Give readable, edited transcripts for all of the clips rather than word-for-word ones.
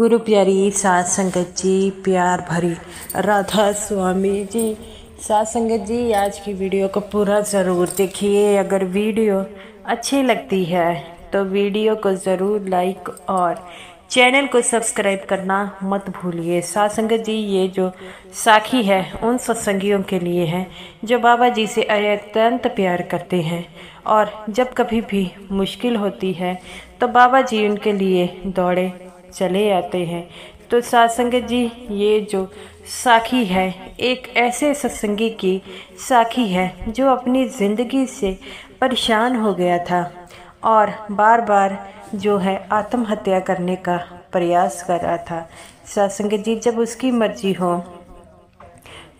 गुरु प्यारी सात संगत जी, प्यार भरी राधा स्वामी जी। सात संगत जी, आज की वीडियो को पूरा ज़रूर देखिए। अगर वीडियो अच्छी लगती है तो वीडियो को ज़रूर लाइक और चैनल को सब्सक्राइब करना मत भूलिए। सात संगत जी, ये जो साखी है उन सत्संगियों के लिए है जो बाबा जी से अत्यंत प्यार करते हैं और जब कभी भी मुश्किल होती है तो बाबा जी उनके लिए दौड़े चले आते हैं। तो सात संगत जी, ये जो साखी है एक ऐसे सत्संगी की साखी है जो अपनी ज़िंदगी से परेशान हो गया था और बार बार जो है आत्महत्या करने का प्रयास कर रहा था। सात संगत जी, जब उसकी मर्जी हो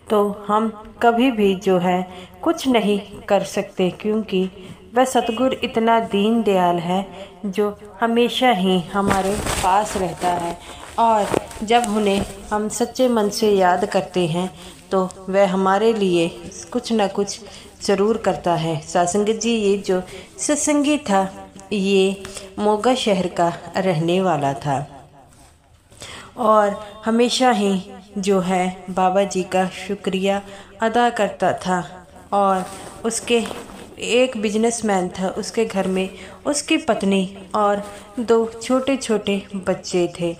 तो हम कभी भी जो है कुछ नहीं कर सकते, क्योंकि वह सतगुरु इतना दीन दयाल है जो हमेशा ही हमारे पास रहता है और जब उन्हें हम सच्चे मन से याद करते हैं तो वह हमारे लिए कुछ न कुछ ज़रूर करता है। सत्संग जी, ये जो सत्संगी था ये मोगा शहर का रहने वाला था और हमेशा ही जो है बाबा जी का शुक्रिया अदा करता था। और उसके एक बिजनेसमैन था, उसके घर में उसकी पत्नी और दो छोटे छोटे बच्चे थे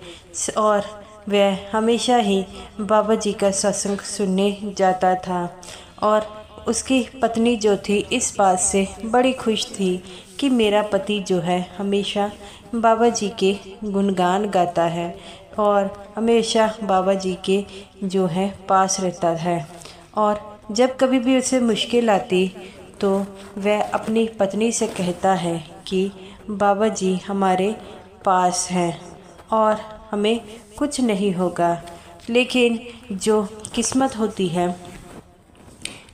और वह हमेशा ही बाबा जी का सत्संग सुनने जाता था। और उसकी पत्नी जो थी इस बात से बड़ी खुश थी कि मेरा पति जो है हमेशा बाबा जी के गुणगान गाता है और हमेशा बाबा जी के जो है पास रहता है। और जब कभी भी उसे मुश्किल आती तो वह अपनी पत्नी से कहता है कि बाबा जी हमारे पास हैं और हमें कुछ नहीं होगा। लेकिन जो किस्मत होती है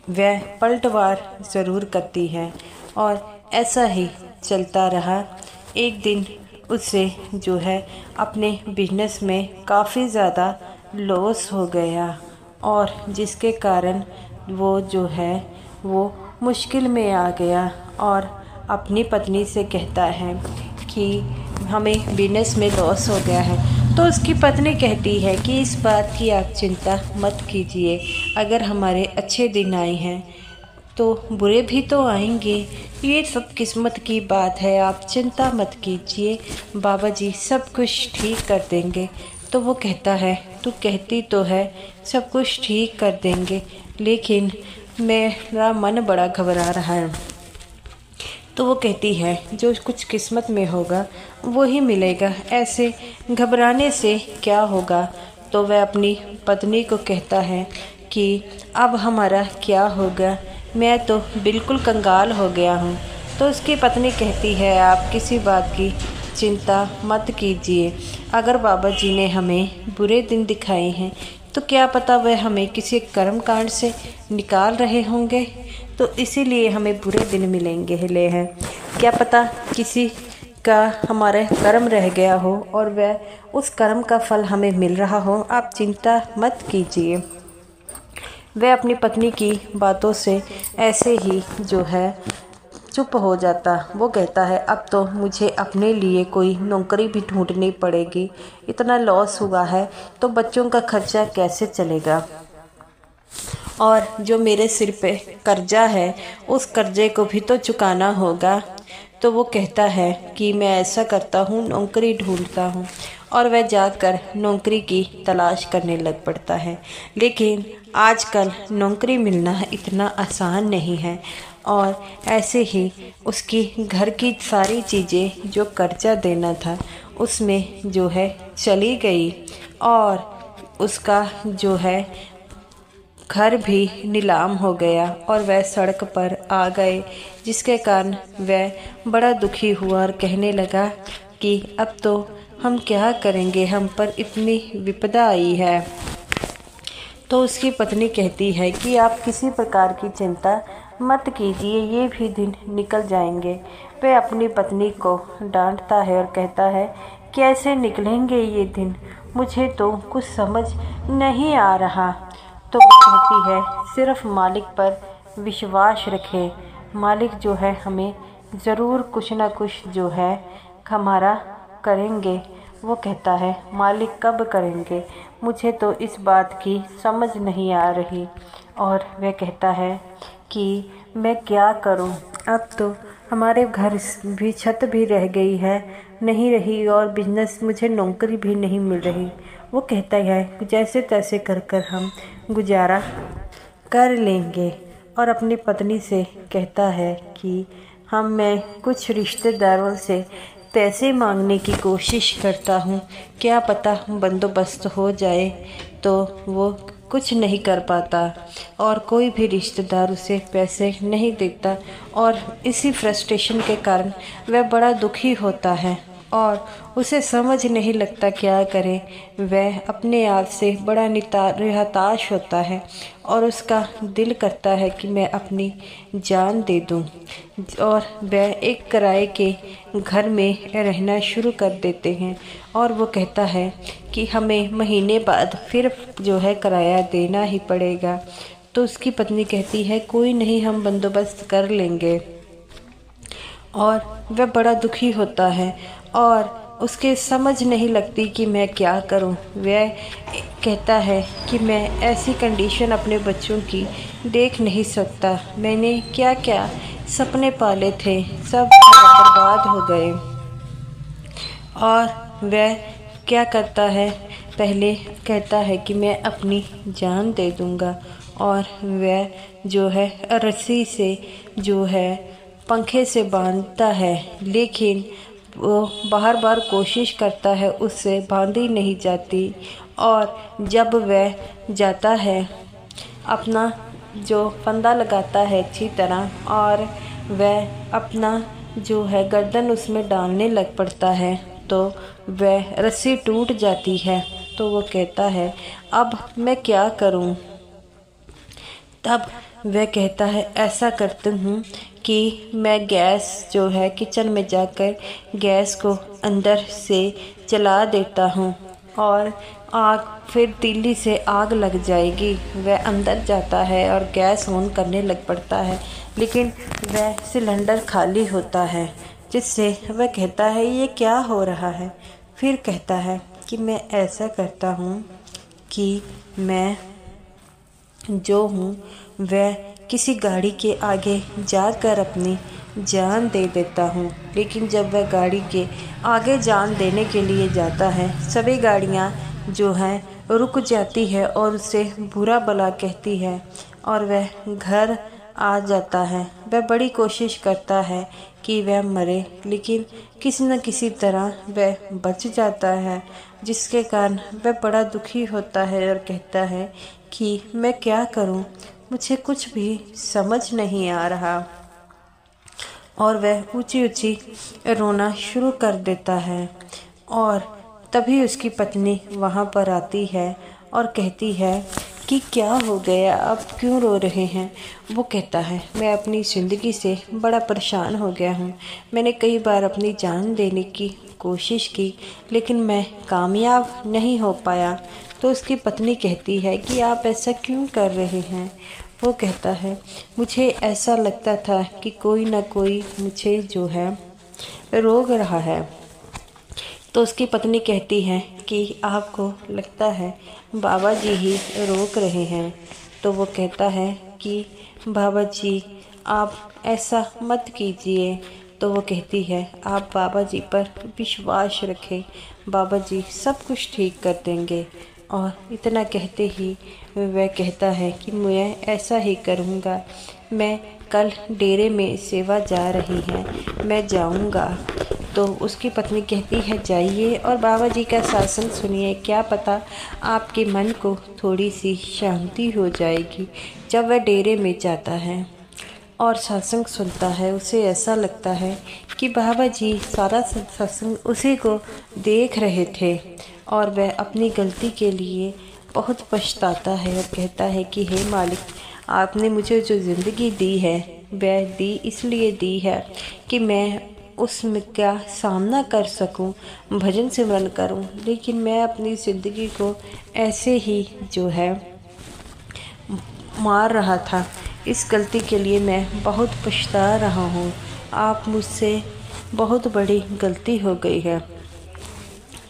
वह पलटवार ज़रूर करती है और ऐसा ही चलता रहा। एक दिन उसे जो है अपने बिजनेस में काफ़ी ज़्यादा लॉस हो गया और जिसके कारण वो जो है वो मुश्किल में आ गया और अपनी पत्नी से कहता है कि हमें बिजनेस में लॉस हो गया है। तो उसकी पत्नी कहती है कि इस बात की आप चिंता मत कीजिए, अगर हमारे अच्छे दिन आए हैं तो बुरे भी तो आएंगे, ये सब किस्मत की बात है, आप चिंता मत कीजिए, बाबा जी सब कुछ ठीक कर देंगे। तो वो कहता है तू कहती तो है सब कुछ ठीक कर देंगे, लेकिन मेरा मन बड़ा घबरा रहा है। तो वो कहती है जो कुछ किस्मत में होगा वो ही मिलेगा, ऐसे घबराने से क्या होगा। तो वह अपनी पत्नी को कहता है कि अब हमारा क्या होगा, मैं तो बिल्कुल कंगाल हो गया हूँ। तो उसकी पत्नी कहती है आप किसी बात की चिंता मत कीजिए, अगर बाबा जी ने हमें बुरे दिन दिखाए हैं तो क्या पता वह हमें किसी कर्म कांड से निकाल रहे होंगे, तो इसीलिए हमें बुरे दिन मिलेंगे हैं। क्या पता किसी का हमारे कर्म रह गया हो और वह उस कर्म का फल हमें मिल रहा हो, आप चिंता मत कीजिए। वह अपनी पत्नी की बातों से ऐसे ही जो है चुप हो जाता। वो कहता है अब तो मुझे अपने लिए कोई नौकरी भी ढूंढनी पड़ेगी, इतना लॉस हुआ है तो बच्चों का खर्चा कैसे चलेगा और जो मेरे सिर पे कर्जा है उस कर्जे को भी तो चुकाना होगा। तो वो कहता है कि मैं ऐसा करता हूँ, नौकरी ढूंढता हूँ, और वह जाकर नौकरी की तलाश करने लग पड़ता है। लेकिन आजकल नौकरी मिलना इतना आसान नहीं है और ऐसे ही उसकी घर की सारी चीज़ें जो कर्जा देना था उसमें जो है चली गई और उसका जो है घर भी नीलाम हो गया और वह सड़क पर आ गए, जिसके कारण वह बड़ा दुखी हुआ और कहने लगा कि अब तो हम क्या करेंगे, हम पर इतनी विपदा आई है। तो उसकी पत्नी कहती है कि आप किसी प्रकार की चिंता मत कीजिए, ये भी दिन निकल जाएंगे। वह अपनी पत्नी को डांटता है और कहता है कैसे निकलेंगे ये दिन, मुझे तो कुछ समझ नहीं आ रहा। तो वो कहती है सिर्फ मालिक पर विश्वास रखें, मालिक जो है हमें ज़रूर कुछ ना कुछ जो है हमारा करेंगे। वो कहता है मालिक कब करेंगे, मुझे तो इस बात की समझ नहीं आ रही। और वह कहता है कि मैं क्या करूं, अब तो हमारे घर भी छत भी रह गई है नहीं रही और बिजनेस मुझे नौकरी भी नहीं मिल रही। वो कहता है जैसे तैसे कर कर हम गुजारा कर लेंगे। और अपनी पत्नी से कहता है कि मैं कुछ रिश्तेदारों से पैसे मांगने की कोशिश करता हूँ, क्या पता बंदोबस्त हो जाए। तो वो कुछ नहीं कर पाता और कोई भी रिश्तेदार उसे पैसे नहीं देता और इसी फ्रस्ट्रेशन के कारण वह बड़ा दुखी होता है और उसे समझ नहीं लगता क्या करे। वह अपने आप से बड़ा हताश होता है और उसका दिल करता है कि मैं अपनी जान दे दूं। और वह एक किराए के घर में रहना शुरू कर देते हैं और वो कहता है कि हमें महीने बाद फिर जो है किराया देना ही पड़ेगा। तो उसकी पत्नी कहती है कोई नहीं, हम बंदोबस्त कर लेंगे। और वह बड़ा दुखी होता है और उसके समझ नहीं लगती कि मैं क्या करूं। वह कहता है कि मैं ऐसी कंडीशन अपने बच्चों की देख नहीं सकता, मैंने क्या क्या सपने पाले थे सब बर्बाद हो गए। और वह क्या करता है, पहले कहता है कि मैं अपनी जान दे दूंगा और वह जो है रस्सी से जो है पंखे से बांधता है, लेकिन वो बार बार कोशिश करता है, उससे बांधी नहीं जाती। और जब वह जाता है अपना जो फंदा लगाता है अच्छी तरह और वह अपना जो है गर्दन उसमें डालने लग पड़ता है तो वह रस्सी टूट जाती है। तो वो कहता है अब मैं क्या करूं। तब वह कहता है ऐसा करती हूँ कि मैं गैस जो है किचन में जाकर गैस को अंदर से जला देता हूँ और आग फिर तीली से आग लग जाएगी। वह अंदर जाता है और गैस ऑन करने लग पड़ता है, लेकिन वह सिलेंडर खाली होता है, जिससे वह कहता है ये क्या हो रहा है। फिर कहता है कि मैं ऐसा करता हूँ कि मैं जो हूँ वह किसी गाड़ी के आगे जाकर अपनी जान दे देता हूँ। लेकिन जब वह गाड़ी के आगे जान देने के लिए जाता है, सभी गाड़ियाँ जो हैं रुक जाती है और उसे बुरा भला कहती है और वह घर आ जाता है। वह बड़ी कोशिश करता है कि वह मरे, लेकिन किसी न किसी तरह वह बच जाता है, जिसके कारण वह बड़ा दुखी होता है और कहता है कि मैं क्या करूं, मुझे कुछ भी समझ नहीं आ रहा। और वह ऊंची ऊंची रोना शुरू कर देता है और तभी उसकी पत्नी वहां पर आती है और कहती है कि क्या हो गया, अब क्यों रो रहे हैं। वो कहता है मैं अपनी ज़िंदगी से बड़ा परेशान हो गया हूँ, मैंने कई बार अपनी जान देने की कोशिश की लेकिन मैं कामयाब नहीं हो पाया। तो उसकी पत्नी कहती है कि आप ऐसा क्यों कर रहे हैं। वो कहता है मुझे ऐसा लगता था कि कोई ना कोई मुझे जो है रोक रहा है। तो उसकी पत्नी कहती है कि आपको लगता है बाबा जी ही रोक रहे हैं। तो वो कहता है कि बाबा जी आप ऐसा मत कीजिए। तो वो कहती है आप बाबा जी पर विश्वास रखें, बाबा जी सब कुछ ठीक कर देंगे। और इतना कहते ही वह कहता है कि मैं ऐसा ही करूँगा, मैं कल डेरे में सेवा जा रही है, मैं जाऊँगा। तो उसकी पत्नी कहती है जाइए और बाबा जी का शासन सुनिए, क्या पता आपके मन को थोड़ी सी शांति हो जाएगी। जब वह डेरे में जाता है और सत्संग सुनता है, उसे ऐसा लगता है कि बाबा जी सारा सत्संग उसी को देख रहे थे और वह अपनी गलती के लिए बहुत पछताता है और कहता है कि हे मालिक, आपने मुझे जो ज़िंदगी दी है वह दी इसलिए दी है कि मैं उसमें का सामना कर सकूं, भजन सिमरन करूं, लेकिन मैं अपनी ज़िंदगी को ऐसे ही जो है मार रहा था। इस गलती के लिए मैं बहुत पछता रहा हूँ, आप मुझसे बहुत बड़ी गलती हो गई है।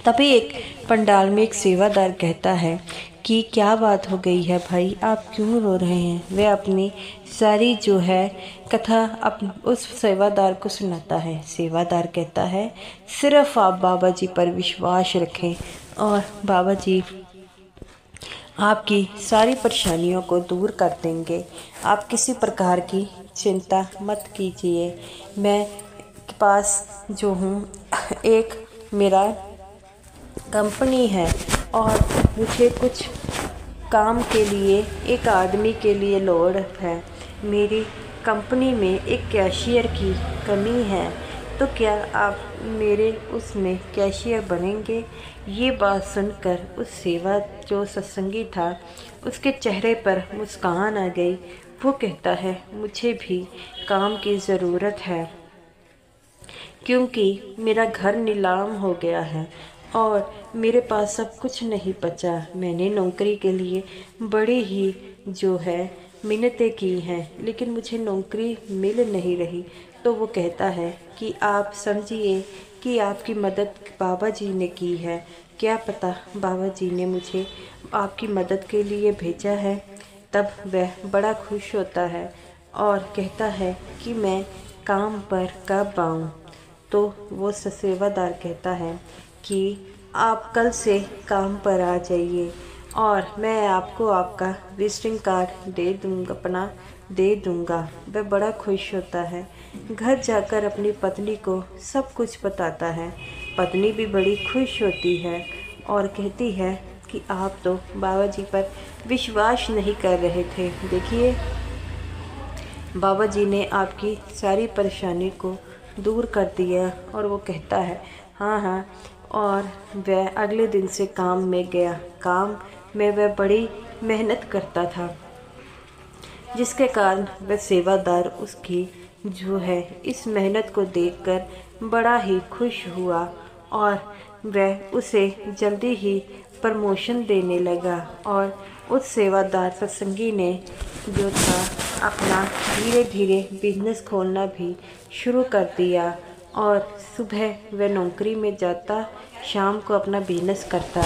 तभी एक पंडाल में एक सेवादार कहता है कि क्या बात हो गई है भाई, आप क्यों रो रहे हैं। वह अपनी सारी जो है कथा उस सेवादार को सुनाता है। सेवादार कहता है सिर्फ आप बाबा जी पर विश्वास रखें और बाबा जी आपकी सारी परेशानियों को दूर कर देंगे। आप किसी प्रकार की चिंता मत कीजिए। मैं के पास जो हूँ एक मेरा कंपनी है और मुझे कुछ काम के लिए एक आदमी के लिए लोड़ है। मेरी कंपनी में एक कैशियर की कमी है, तो क्या आप मेरे उसमें कैशियर बनेंगे। ये बात सुनकर उस सेवा जो सत्संगी था उसके चेहरे पर मुस्कान आ गई। वो कहता है मुझे भी काम की ज़रूरत है, क्योंकि मेरा घर नीलाम हो गया है और मेरे पास सब कुछ नहीं बचा। मैंने नौकरी के लिए बड़ी ही जो है मिन्नतें की हैं, लेकिन मुझे नौकरी मिल नहीं रही। तो वो कहता है कि आप समझिए कि आपकी मदद बाबा जी ने की है। क्या पता बाबा जी ने मुझे आपकी मदद के लिए भेजा है। तब वह बड़ा खुश होता है और कहता है कि मैं काम पर कब आऊँ। तो वो सेवादार कहता है कि आप कल से काम पर आ जाइए और मैं आपको आपका विजिटिंग कार्ड दे दूँगा। वह बड़ा खुश होता है। घर जाकर अपनी पत्नी को सब कुछ बताता है। पत्नी भी बड़ी खुश होती है और कहती है कि आप तो बाबा जी पर विश्वास नहीं कर रहे थे। देखिए बाबा जी ने आपकी सारी परेशानी को दूर कर दिया। और वो कहता है हाँ। और वह अगले दिन से काम में गया। काम में वह बड़ी मेहनत करता था, जिसके कारण वह सेवादार उसकी जो है इस मेहनत को देखकर बड़ा ही खुश हुआ और वह उसे जल्दी ही प्रमोशन देने लगा। और उस सेवादार सत्संगी ने जो था अपना धीरे धीरे बिजनेस खोलना भी शुरू कर दिया और सुबह वह नौकरी में जाता, शाम को अपना बिजनेस करता।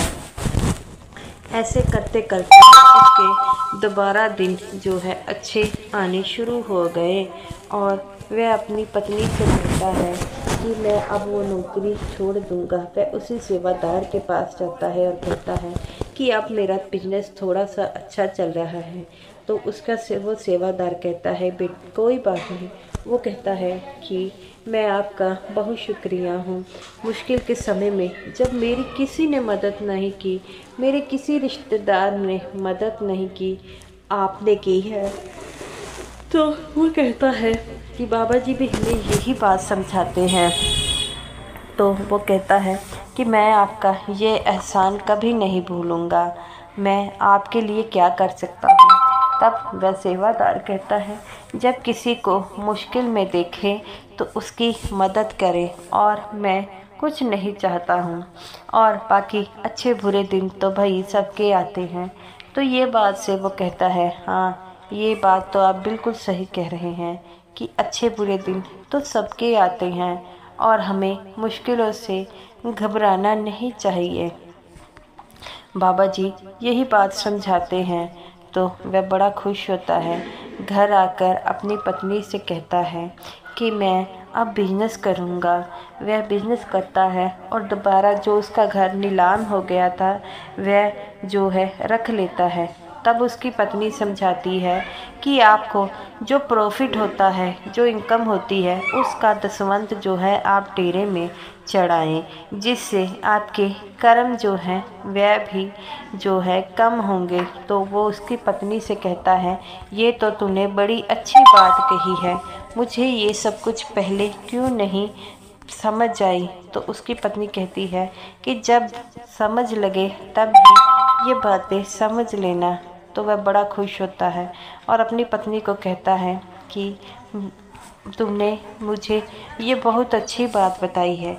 ऐसे करते करते उसके दोबारा दिन जो है अच्छे आने शुरू हो गए और वह अपनी पत्नी से कहता है कि मैं अब वो नौकरी छोड़ दूंगा। वह उसी सेवादार के पास जाता है और कहता है कि अब मेरा बिजनेस थोड़ा सा अच्छा चल रहा है। तो वो सेवादार कहता है कोई बात नहीं। वो कहता है कि मैं आपका बहुत शुक्रिया हूँ। मुश्किल के समय में जब मेरी किसी ने मदद नहीं की, मेरे किसी रिश्तेदार ने मदद नहीं की, आपने की है। तो वो कहता है कि बाबा जी भी हमें यही बात समझाते हैं। तो वो कहता है कि मैं आपका ये एहसान कभी नहीं भूलूंगा। मैं आपके लिए क्या कर सकता हूँ। तब वह सेवादार कहता है जब किसी को मुश्किल में देखे तो उसकी मदद करें और मैं कुछ नहीं चाहता हूँ। और बाकी अच्छे बुरे दिन तो भाई सबके आते हैं। तो ये बात से वो कहता है हाँ, ये बात तो आप बिल्कुल सही कह रहे हैं कि अच्छे बुरे दिन तो सबके आते हैं और हमें मुश्किलों से घबराना नहीं चाहिए। बाबा जी यही बात समझाते हैं। तो वह बड़ा खुश होता है। घर आकर अपनी पत्नी से कहता है कि मैं अब बिजनेस करूँगा। वह बिजनेस करता है और दोबारा जो उसका घर नीलाम हो गया था वह जो है रख लेता है। तब उसकी पत्नी समझाती है कि आपको जो प्रॉफिट होता है, जो इनकम होती है, उसका दसवंध जो है आप डेरे में चढ़ाएं, जिससे आपके कर्म जो हैं वह भी जो है कम होंगे। तो वो उसकी पत्नी से कहता है ये तो तूने बड़ी अच्छी बात कही है, मुझे ये सब कुछ पहले क्यों नहीं समझ आई। तो उसकी पत्नी कहती है कि जब समझ लगे तब ही ये बातें समझ लेना। तो वह बड़ा खुश होता है और अपनी पत्नी को कहता है कि तुमने मुझे ये बहुत अच्छी बात बताई है।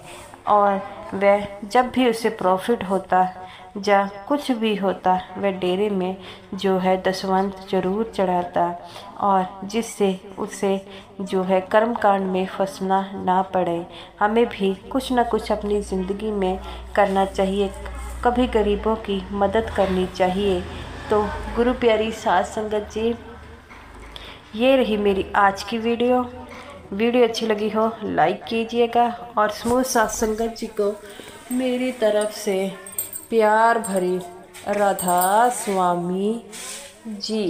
और वह जब भी उसे प्रॉफिट होता या कुछ भी होता वह डेरे में जो है दशवंत जरूर चढ़ाता, और जिससे उसे जो है कर्मकांड में फंसना ना पड़े। हमें भी कुछ न कुछ अपनी ज़िंदगी में करना चाहिए, कभी गरीबों की मदद करनी चाहिए। तो गुरु प्यारी साध संगत जी, ये रही मेरी आज की वीडियो अच्छी लगी हो लाइक कीजिएगा, और समूह साध संगत जी को मेरी तरफ से प्यार भरी राधा स्वामी जी।